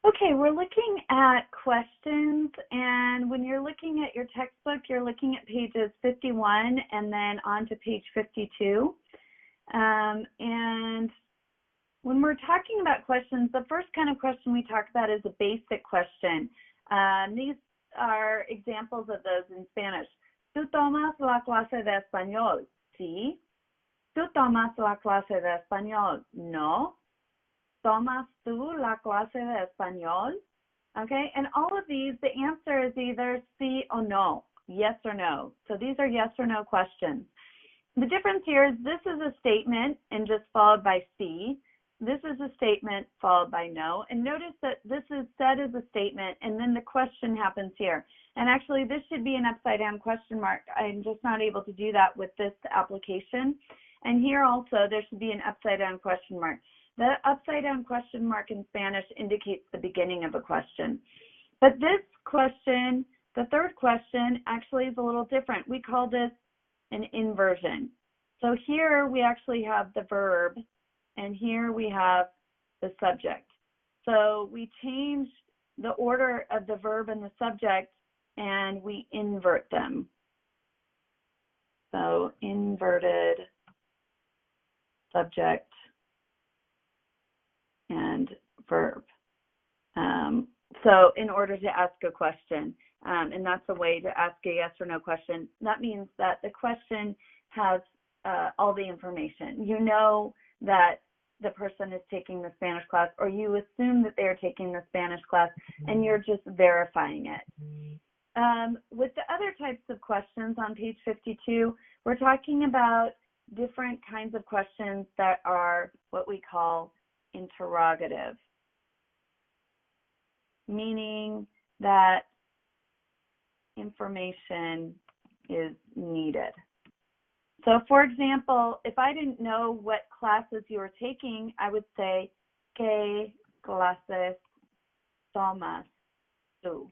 Okay, we're looking at questions, and when you're looking at your textbook, you're looking at pages 51 and then on to page 52. And when we're talking about questions, the first kind of question we talk about is a basic question. These are examples of those in Spanish. ¿Tú tomas la clase de español? Sí. ¿Tú tomas la clase de español? No. ¿Tomas tú la clase de español? Okay, and all of these, the answer is either sí or no, yes or no. So these are yes or no questions. The difference here is this is a statement and just followed by sí. This is a statement followed by no. And notice that this is said as a statement and then the question happens here. And actually this should be an upside down question mark. I'm just not able to do that with this application. And here also there should be an upside down question mark. The upside down question mark in Spanish indicates the beginning of a question. But this question, the third question, actually is a little different. We call this an inversion. So here we actually have the verb, and here we have the subject. So we change the order of the verb and the subject, and we invert them. So inverted subject and verb. So in order to ask a question, and that's a way to ask a yes or no question. That means that the question has all the information. You know that the person is taking the Spanish class, or you assume that they're taking the Spanish class, and you're just verifying it. With the other types of questions on page 52, we're talking about different kinds of questions that are what we call interrogative, meaning that information is needed. So for example, if I didn't know what classes you were taking, I would say, ¿Qué clases tomas tú?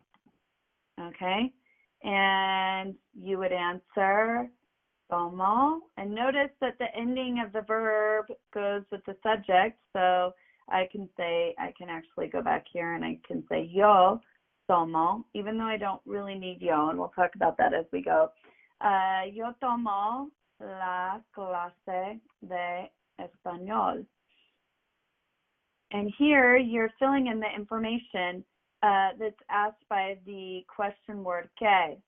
Okay, and you would answer, tomo, and notice that the ending of the verb goes with the subject, so I can actually go back here and I can say yo tomo, even though I don't really need yo, and we'll talk about that as we go. Yo tomo la clase de español. And here you're filling in the information that's asked by the question word que.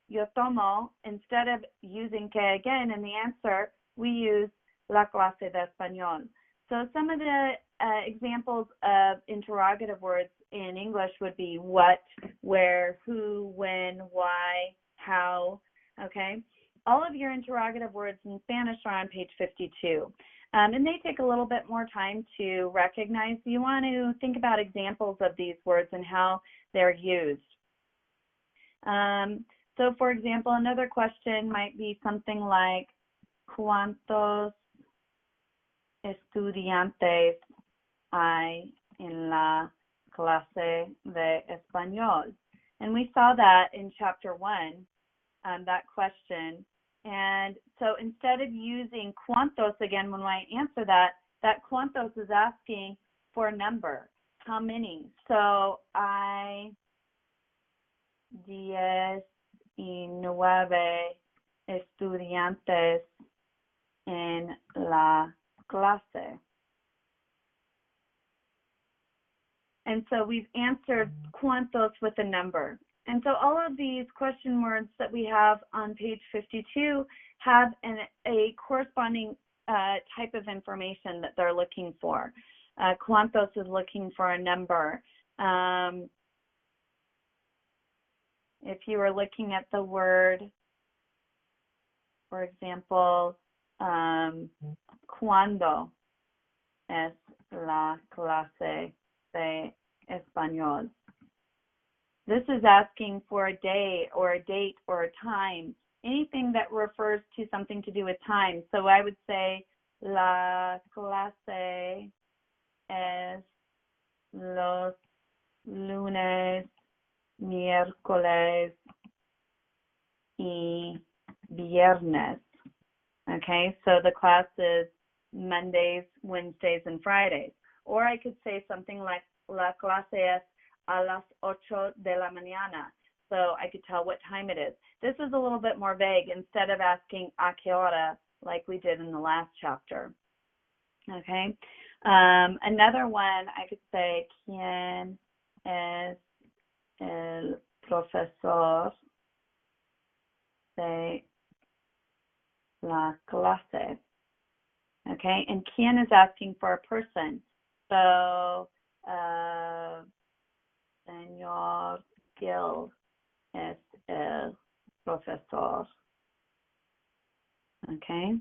Yo tomo, instead of using que again in the answer, we use la clase de español. So some of the examples of interrogative words in English would be what, where, who, when, why, how, okay? All of your interrogative words in Spanish are on page 52. And they take a little bit more time to recognize. You want to think about examples of these words and how they're used. So for example, another question might be something like, ¿Cuántos estudiantes hay en la clase de español? And we saw that in chapter 1, that question. And so instead of using cuántos again when I answer that cuántos is asking for a number, how many. So hay 19 estudiantes en la clase. And so we've answered cuántos with a number. And so all of these question words that we have on page 52 have a corresponding type of information that they're looking for. Cuántos is looking for a number. If you were looking at the word, for example, ¿Cuándo es la clase de español? This is asking for a day or a date or a time, anything that refers to something to do with time. So I would say, la clase es los lunes, miércoles y viernes. Okay, so the class is Mondays, Wednesdays, and Fridays. Or I could say something like, la clase es a las 8 de la mañana. So I could tell what time it is. This is a little bit more vague instead of asking a qué hora like we did in the last chapter. Okay. Another one, I could say, ¿Quién es el profesor de la clase? Okay, and ¿quién is asking for a person? So, Señor Gil es el profesor. Okay,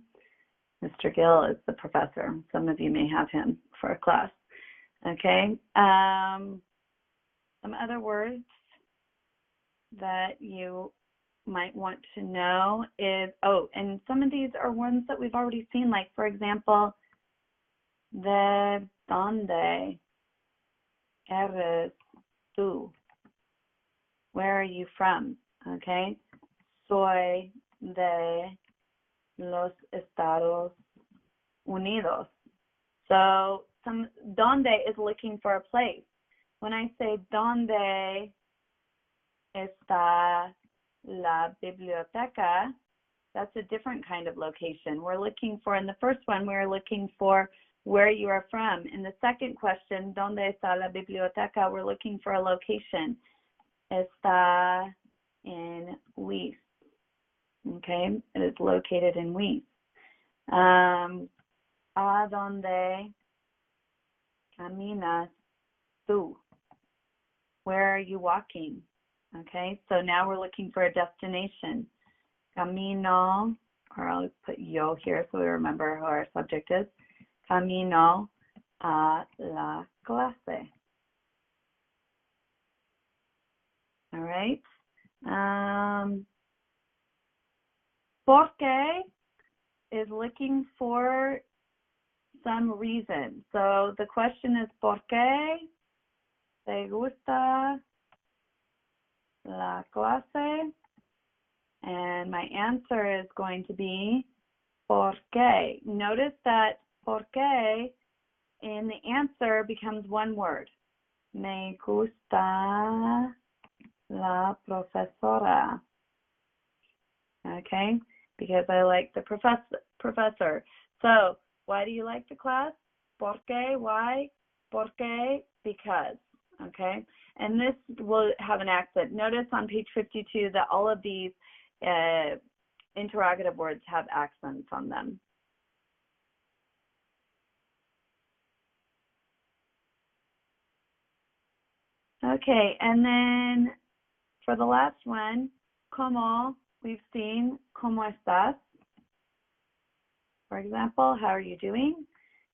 Mr. Gill is the professor. Some of you may have him for a class. Okay, some other words that you might want to know is, and some of these are ones that we've already seen, like, for example, ¿de dónde eres tú? Where are you from? Okay, soy de los Estados Unidos. So ¿dónde is looking for a place. When I say ¿dónde está la biblioteca, that's a different kind of location. We're looking for, in the first one, we're looking for where you are from. In the second question, ¿dónde está la biblioteca? We're looking for a location. Está en Luis. Okay, it is located in Luis. ¿A dónde caminas tú? Where are you walking? Okay, so now we're looking for a destination. Camino, or I'll put yo here so we remember who our subject is. Camino a la clase. All right. ¿Por qué is looking for some reason. So the question is, ¿por qué te gusta la clase? And my answer is going to be, ¿por qué? Notice that ¿por qué in the answer becomes one word. Me gusta la profesora. Okay, because I like the professor. So, why do you like the class? ¿Por qué? Why? ¿Por qué? Because. Okay, and this will have an accent. Notice on page 52 that all of these interrogative words have accents on them. Okay, and then for the last one, ¿cómo? We've seen ¿cómo estás? For example, how are you doing?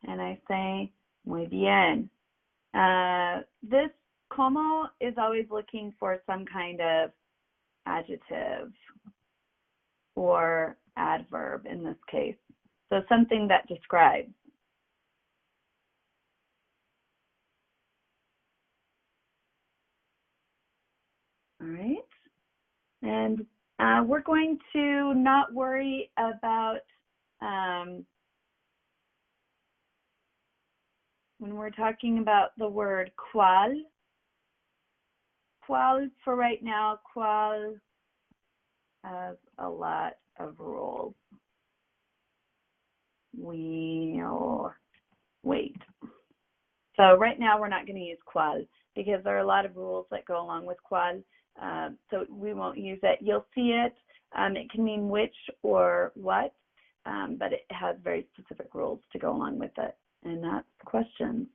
And I say, muy bien. This ¿cómo is always looking for some kind of adjective or adverb in this case. So something that describes. All right. And we're going to not worry about when we're talking about the word ¿cuál? ¿Cuál for right now? ¿Cuál has a lot of rules. We'll wait. So right now we're not going to use ¿cuál because there are a lot of rules that go along with ¿cuál. So we won't use it. You'll see it. It can mean which or what, but it has very specific rules to go along with it. And that's questions.